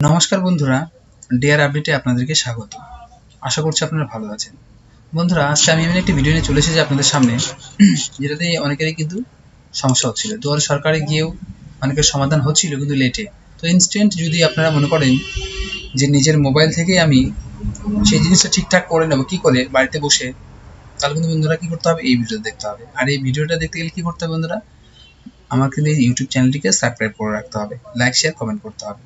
নমস্কার বন্ধুরা, ডিয়ার আপডেটে আপনাদেরকে স্বাগত। আশা করছি আপনারা ভালো আছেন। বন্ধুরা, আজকে আমি এমন একটি ভিডিও নিয়ে চলে এসেছি আপনাদের সামনে, যেটাতে অনেকেরই কিন্তু সমস্যা হচ্ছিল। দুয়ারে সরকারে গিয়েও অনেকের সমাধান হচ্ছিল, কিন্তু লেটে। তো ইনস্ট্যান্ট যদি আপনারা মনে করেন যে নিজের মোবাইল থেকেই আমি সেই জিনিসটা ঠিকঠাক করে নেবো কী করে বাড়িতে বসে, তাহলে কিন্তু বন্ধুরা কী করতে হবে, এই ভিডিওটা দেখতে হবে। আর এই ভিডিওটা দেখতে গেলে কী করতে হবে বন্ধুরা, আমার কিন্তু এই ইউটিউব চ্যানেলটিকে সাবস্ক্রাইব করে রাখতে হবে, লাইক শেয়ার কমেন্ট করতে হবে।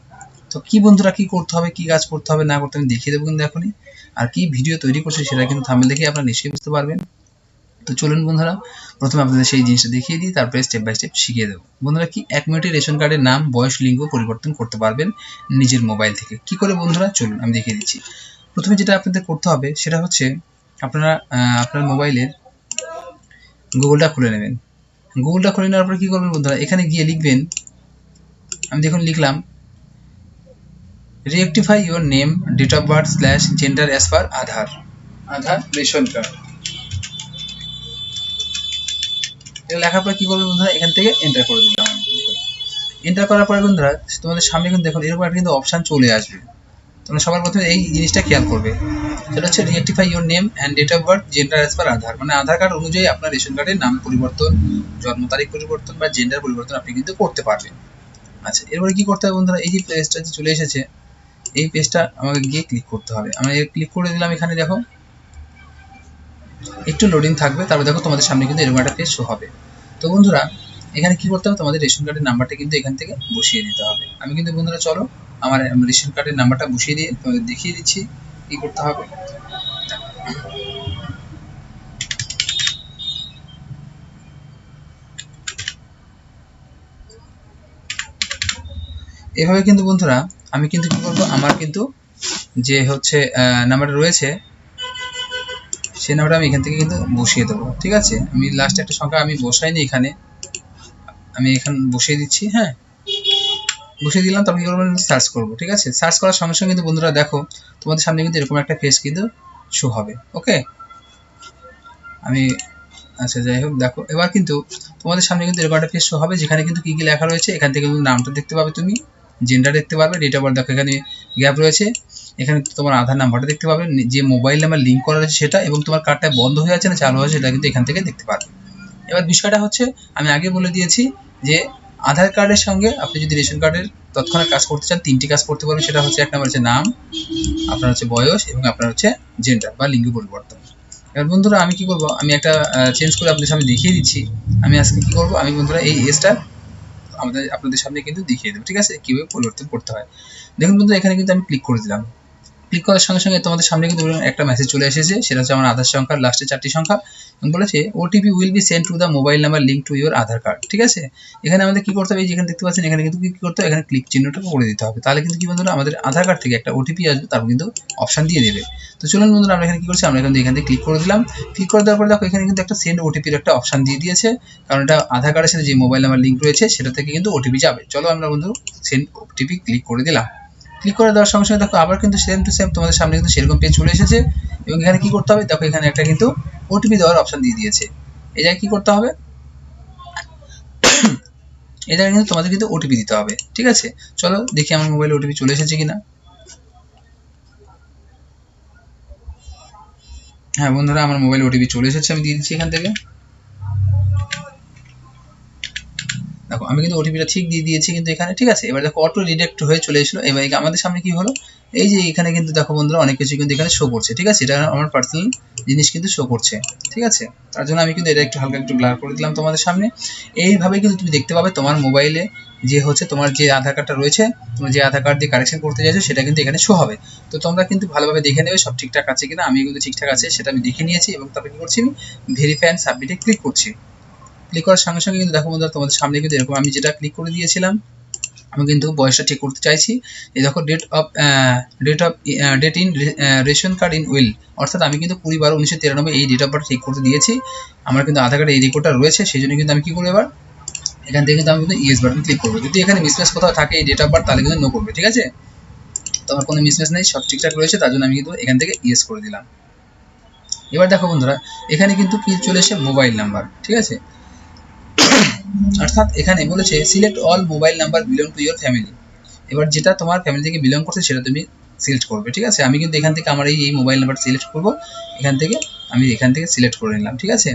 তো কি বন্ধুরা কি করতে হবে, কি কাজ করতে হবে না করতে আমি দেখিয়ে দেবো কিন্তু এখনই। আর কি ভিডিও তৈরি করছি সেটা কিন্তু থাম্বনেল দেখে আপনারা নিশ্চয়ই বুঝতে পারবেন। তো চলুন বন্ধুরা, প্রথমে আপনাদের সেই জিনিসটা দেখিয়ে দিই, তারপরে স্টেপ বাই স্টেপ শিখিয়ে দেবো। বন্ধুরা, কি 1 মিনিটে রেশন কার্ডের নাম, বয়স, লিঙ্গ পরিবর্তন করতে পারবেন নিজের মোবাইল থেকে। কি করে বন্ধুরা, চলুন আমি দেখিয়ে দিচ্ছি। প্রথমে যেটা আপনাদের করতে হবে সেটা হচ্ছে আপনারা আপনার মোবাইলের গুগলটা খুলে নেবেন। গুগলটা খুলে নেওয়ার পরে কী করবেন বন্ধুরা, এখানে গিয়ে লিখবেন, আমি দেখুন লিখলাম rectify your name, date of birth / gender as per Aadhaar ration card. এটা লেখার পরে কি করবে বন্ধুরা, এখান থেকে এন্টার করে দিলাম। এন্টার করার পরে বন্ধুরা তোমাদের সামনে কিন্তু দেখুন এরকম একটা কিন্তু অপশান চলে আসবে। তোমরা সবার প্রথমে এই জিনিসটা খেয়াল করবে, সেটা হচ্ছে rectify your name and date of birth, gender as per আধার। মানে আধার কার্ড অনুযায়ী আপনার রেশন কার্ডের নাম পরিবর্তন, জন্ম তারিখ পরিবর্তন বা জেন্ডার পরিবর্তন আপনি কিন্তু করতে পারবেন। আচ্ছা, এরপরে কি করতে হবে বন্ধুরা, এই যে পেজটা চলে এসেছে, এই পেজটা আমাকে গিয়ে ক্লিক করতে হবে। আমি ক্লিক করে দিলাম। এখানে দেখো একটু লোডিং থাকবে, তারপর দেখো তোমাদের সামনে কিন্তু এরকম একটা পেজ শো হবে। তো বন্ধুরা, এখানে কি করতে হবে, তোমাদের রেশন কার্ডের নাম্বারটা কিন্তু এখান থেকে বসিয়ে দিতে হবে। আমি কিন্তু বন্ধুরা চলো আমার রেশন কার্ডের নাম্বারটা বসিয়ে দিয়ে তোমাদের দেখিয়ে দিচ্ছি কি করতে হবে। এভাবে কিন্তু বন্ধুরা আমি কিন্তু কি করবো, আমার কিন্তু যে হচ্ছে নাম্বারটা রয়েছে সেই নাম্বারটা আমি এখান থেকে কিন্তু বসিয়ে দেবো। ঠিক আছে, আমি লাস্টে একটা সংখ্যা আমি বসাইনি, এখানে আমি এখানে বসিয়ে দিচ্ছি। হ্যাঁ, বসিয়ে দিলাম। তারপর কি করবো, সার্চ করবো। ঠিক আছে, সার্চ করার সঙ্গে সঙ্গে কিন্তু বন্ধুরা দেখো তোমাদের সামনে কিন্তু এরকম একটা পেজ কিন্তু শো হবে। ওকে, আমি আচ্ছা যাই হোক, দেখো এবার কিন্তু তোমাদের সামনে কিন্তু এরকম একটা পেজ শো হবে, যেখানে কিন্তু কি কি লেখা রয়েছে। এখান থেকে কিন্তু নামটা দেখতে পাবে, তুমি জেন্ডার দেখতে পারবে, ডেট অফ বার্থ দেখো এখানে গ্যাপ রয়েছে। এখানে তোমার আধার নাম্বারটা দেখতে পাবে, যে মোবাইল নাম্বার লিঙ্ক করা রয়েছে সেটা, এবং তোমার কার্ডটা বন্ধ হয়ে আছে না চালু হয়েছে সেটা কিন্তু এখান থেকে দেখতে পারবে। এবার বিষয়টা হচ্ছে, আমি আগে বলে দিয়েছি যে আধার কার্ডের সঙ্গে আপনি যদি রেশন কার্ডের তৎক্ষণাৎ কাজ করতে চান, 3টি কাজ করতে পারবেন। সেটা হচ্ছে, 1 নম্বর হচ্ছে নাম, আপনার হচ্ছে বয়স, এবং আপনার হচ্ছে জেন্ডার বা লিঙ্গ পরিবর্তন। এবার বন্ধুরা আমি কি করব, আমি একটা চেঞ্জ করে আপনাদের সামনে দেখিয়ে দিচ্ছি। আমি আজকে কি করব, আমি বন্ধুরা এই এজটা আপনাদের সামনে কিন্তু দেখিয়ে দেবো। ঠিক আছে, কীভাবে পরিবর্তন করতে হয়। দেখুন বন্ধুরা, এখানে কিন্তু আমি ক্লিক করে দিলাম। ক্লিক করার সঙ্গে সঙ্গে তোমাদের সামনে কিন্তু একটা মেসেজ চলে এসেছে, সেটা হচ্ছে আমার আধার সংখ্যার লাস্টে 4টি সংখ্যা, এবং বলেছে OTP will be send to the mobile number link to your Aadhaar card. ঠিক আছে, এখানে আমাদের কি করতে হবে, যেখানে দেখতে পাচ্ছেন এখানে কিন্তু কি করতে হবে, এখানে ক্লিক চিহ্নটা করে দিতে হবে। তাহলে কিন্তু কি বন্ধুরা, আমাদের আধার কার্ড থেকে একটা ওটিপি আসবে, তারপর কিন্তু অপশান দিয়ে দেবে। তো চলুন বন্ধুরা, আমরা এখানে কি করছি, আমরা এখান থেকে ক্লিক করে দিলাম। ক্লিক করে দেওয়ার পরে দেখো এখানে কিন্তু একটা সেন্ড ওটিপির একটা অপশান দিয়ে দিয়েছে, কারণ এটা আধার কার্ডের সাথে যে মোবাইল নাম্বার লিঙ্ক রয়েছে সেটা থেকে কিন্তু ওটিপি যাবে। চলো আমরা বন্ধু সেন্ড ওটিপি ক্লিক করে দিলাম। ক্লিক করে দেওয়ার সঙ্গে সঙ্গে দেখো আবার কিন্তু সেম টু সেম তোমাদের সামনে কিন্তু সেরকম পেজ চলে এসেছে, এবং এখানে কি করতে হবে, দেখো এখানে একটা কিন্তু ওটিপি দেওয়ার অপশন দিয়ে দিয়েছে। এই জায়গায় কি করতে হবে, এই জায়গায় কিন্তু তোমাদের কিন্তু ওটিপি দিতে হবে। ঠিক আছে, চলো দেখি আমার মোবাইলে ওটিপি চলে এসেছে কিনা। হ্যাঁ বন্ধুরা, আমার মোবাইলে ওটিপি চলে এসেছে, আমি দিয়ে দিচ্ছি এখান থেকে। দেখো আমি কিন্তু ওটিপিটা ঠিক দিয়ে দিয়েছি কিন্তু এখানে। ঠিক আছে, এবার দেখো অটো রিডাক্ট হয়ে চলে এসেছিলো। এবার আমাদের সামনে কি হলো, এই যে এখানে কিন্তু দেখো বন্ধুরা অনেক কিছু কিন্তু এখানে শো করছে। ঠিক আছে, এটা আমার পার্সোনাল জিনিস কিন্তু শো করছে। ঠিক আছে, তার জন্য আমি কিন্তু এটা একটু হালকা একটু ব্লার করে দিলাম তোমাদের সামনে। এইভাবে কিন্তু তুমি দেখতে পাবে তোমার মোবাইলে যে হচ্ছে তোমার যে আধার কার্ডটা রয়েছে, তুমি যে আধার কার্ড দিয়ে কারেকশন করতে চাইছো সেটা কিন্তু এখানে শো হবে। তো তোমরা কিন্তু ভালোভাবে দেখে নেবে সব ঠিকঠাক আছে কিনা। আমি কিন্তু ঠিকঠাক আছে সেটা আমি দেখে নিয়েছি, এবং তারপরে কি করছি, আমি ভেরিফাই অ্যান্ড সাবমিটে ক্লিক করছি। ক্লিক করার সঙ্গে সঙ্গে কিন্তু দেখো বন্ধুরা তোমাদের সামনে কিন্তু এরকম, আমি যেটা ক্লিক করে দিয়েছিলাম, আমি কিন্তু বয়সটা ঠিক করতে চাইছি। এই দেখো date in ration card in will, অর্থাৎ আমি কিন্তু 20/12/1993 এই ডেট অফ বার্থ ঠিক করতে দিয়েছি। আমার কিন্তু আধার কার্ডে এই রেকর্ডটা রয়েছে, সেই জন্য কিন্তু আমি কি করবো, এবার এখান থেকে কিন্তু আমি কিন্তু ইয়েস বাটন ক্লিক করবো। যদি এখানে মিসম্যাচ কোথাও থাকে এই ডেট অফ বার্থ, তাহলে কিন্তু নো করবে। ঠিক আছে, তো আমার কোনো মিসম্যাচ নেই, সব ঠিকঠাক রয়েছে, তার জন্য আমি কিন্তু এখান থেকে ইয়েস করে দিলাম। এবার দেখো বন্ধুরা, এখানে কিন্তু কি চলে এসে মোবাইল নাম্বার। ঠিক আছে, অর্থাৎ এখানে বলেছে select all mobile number belong to your family, এবার যেটা তোমার ফ্যামিলি থেকে বিলং করছে সেটা তুমি সিলেক্ট করবে, ঠিক আছে। আমি কিন্তু এখান থেকে আমার এই মোবাইল নাম্বার সিলেক্ট করব, এখান থেকে আমি এখান থেকে সিলেক্ট করে নিলাম, ঠিক আছে।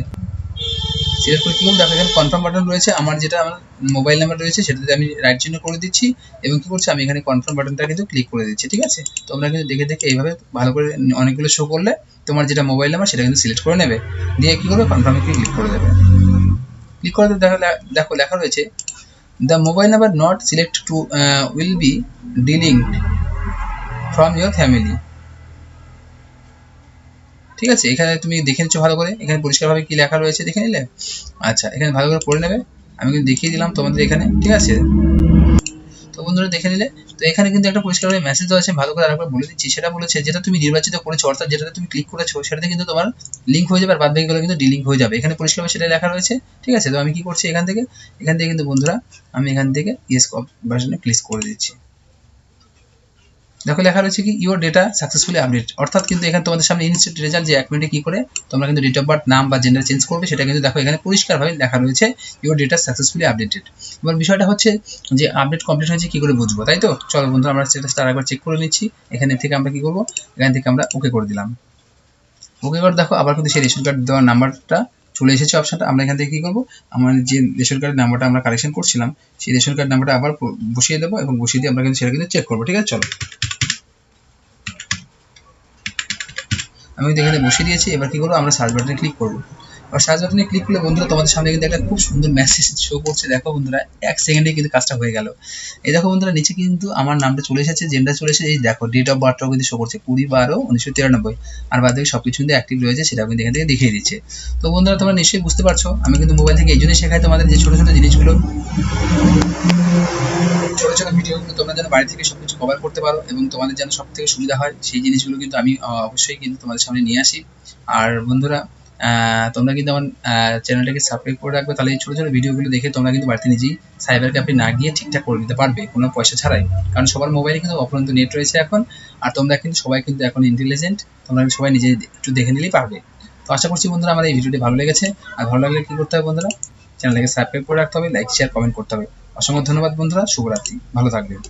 সিলেক্ট করে কি করবো, দেখো এখানে কনফার্ম বাটন রয়েছে, আমার যেটা আমার মোবাইল নাম্বার রয়েছে সেটাতে আমি রাইট চিহ্ন করে দিচ্ছি এবং কি করছি আমি এখানে কনফার্ম বাটনটা কিন্তু ক্লিক করে দিচ্ছি, ঠিক আছে। তোমরা কিন্তু দেখে দেখে এইভাবে ভালো করে অনেকগুলো শো করলে তোমার যেটা মোবাইল নাম্বার সেটা কিন্তু সিলেক্ট করে নেবে, দিয়ে কি করবে কনফার্মে ক্লিক করে দেবে। ক্লিক করে দেখো দেখো লেখা রয়েছে the mobile number not select to will be delinked from your family, ঠিক আছে। এখানে তুমি দেখে নিচ্ছ ভালো করে, এখানে পরিষ্কারভাবে কি লেখা রয়েছে দেখে নিলে। আচ্ছা, এখানে ভালো করে পড়ে নেবে, আমি কিন্তু দেখিয়ে দিলাম তোমাদের এখানে, ঠিক আছে। তো বন্ধুরা দেখে নিলে, তো এখানে কিন্তু একটা পরিষ্কারভাবে মেসেজ দেওয়া আছে, ভালো করে আরেকবার বলে দিচ্ছি। সেটা বলেছে যেটা তুমি নির্বাচিত করেছো, অর্থাৎ যেটাতে তুমি ক্লিক করেছো সেটাতে কিন্তু তোমার লিঙ্ক হয়ে যাবে, আর বাদ বাকিগুলো কিন্তু ডিলিঙ্ক হয়ে যাবে। এখানে পরিষ্কারভাবে সেটা লেখা রয়েছে, ঠিক আছে। তো আমি কি করছি এখান থেকে কিন্তু বন্ধুরা আমি এখান থেকে ইয়েস ভার্সনে ক্লিক করে দিচ্ছি। দেখো লেখা রয়েছে কি ইউর ডেটা সাকসেসফুলি আপডেট, অর্থাৎ কিন্তু এখানে তোমাদের সামনে ইনস্ট্যান্ট রেজাল্ট যে 1 মিনিটে কি করে তোমরা কিন্তু ডেট অফ বার্থ, নাম বা জেন্ডার চেঞ্জ করবে সেটা কিন্তু দেখো এখানে পরিষ্কারভাবে লেখা রয়েছে ইউর ডেটা সাকসেসফুলি আপডেটেড। এবার বিষয়টা হচ্ছে যে আপডেট কমপ্লিট হয়েছে কি করে বুঝবো, তাই তো। চলো বন্ধু আমরা সেটা আরেকবার চেক করে নিচ্ছি। এখানে থেকে আমরা কি করবো, এখান থেকে আমরা ওকে করে দিলাম। ওকে করে দেখো আবার কিন্তু সেই রেশন কার্ড দেওয়ার নাম্বারটা চলে এসেছে অপশনটা। আমরা এখান থেকে কি করবো, আমার যে রেশন কার্ডের নাম্বারটা আমরা কারেকশন করছিলাম সেই রেশন কার্ড নাম্বারটা আবার বসিয়ে দেবো এবং বসিয়ে দিয়ে আমরা কিন্তু সেটা কিন্তু চেক করবো, ঠিক আছে। চলো আমি এখানে বসিয়ে দিয়েছি। এবার কি করবো, আমরা সার্চ বাটনে ক্লিক করবো। আর সার্চ বাটনে ক্লিক করলে বন্ধুরা তোমাদের সামনে কিন্তু একটা খুব সুন্দর মেসেজ শো করছে। দেখো বন্ধুরা 1 সেকেন্ডে কিন্তু কাজটা হয়ে গেল। এই দেখো বন্ধুরা নিচে কিন্তু আমার নামটা চলে এসেছে, জেন্ডার চলে এসেছে, এই দেখো ডেট অফ বার্থটাও কিন্তু শো করছে 20/12/1993, আর বাদ বাকি সবকিছু কিন্তু অ্যাক্টিভ রয়েছে, সেটাও কিন্তু এখান থেকে দেখিয়ে দিচ্ছে। তো বন্ধুরা তোমরা নিশ্চয়ই বুঝতে পারছো আমি কিন্তু মোবাইল থেকে এই জন্যই শেখাই তোমাদের যে ছোটো ছোটো জিনিসগুলো, ছোটো ছোটো ভিডিওগুলো তোমরা যেন বাড়ি থেকে সবকিছু কভার করতে পারো এবং তোমাদের যেন সব থেকে সুবিধা হয়, সেই জিনিসগুলো কিন্তু আমি অবশ্যই কিন্তু তোমাদের সামনে নিয়ে আসি। আর বন্ধুরা তোমরা কিন্তু আমার চ্যানেলটাকে সাবস্ক্রাইব করে রাখবে, তাহলে এই ছোটো ছোটো ভিডিওগুলো দেখে তোমরা কিন্তু বাড়িতে নিজেই সাইবার ক্যাফে না গিয়ে ঠিকঠাক করে নিতে পারবে কোনো পয়সা ছাড়াই, কারণ সবার মোবাইলে কিন্তু অফুরন্ত নেট রয়েছে এখন। আর তোমরা কিন্তু সবাই কিন্তু এখন ইন্টেলিজেন্ট, তোমরা কিন্তু সবাই নিজে একটু দেখে নিলেই পারবে। তো আশা করছি বন্ধুরা আমার এই ভিডিওটি ভালো লেগেছে। আর ভালো লাগলে কী করতে হবে বন্ধুরা, চ্যানেলটাকে সাবস্ক্রাইব করে রাখতে হবে, লাইক শেয়ার কমেন্ট করতে হবে। অসংখ্য ধন্যবাদ বন্ধুরা, শুভরাত্রি, ভালো থাকবেন।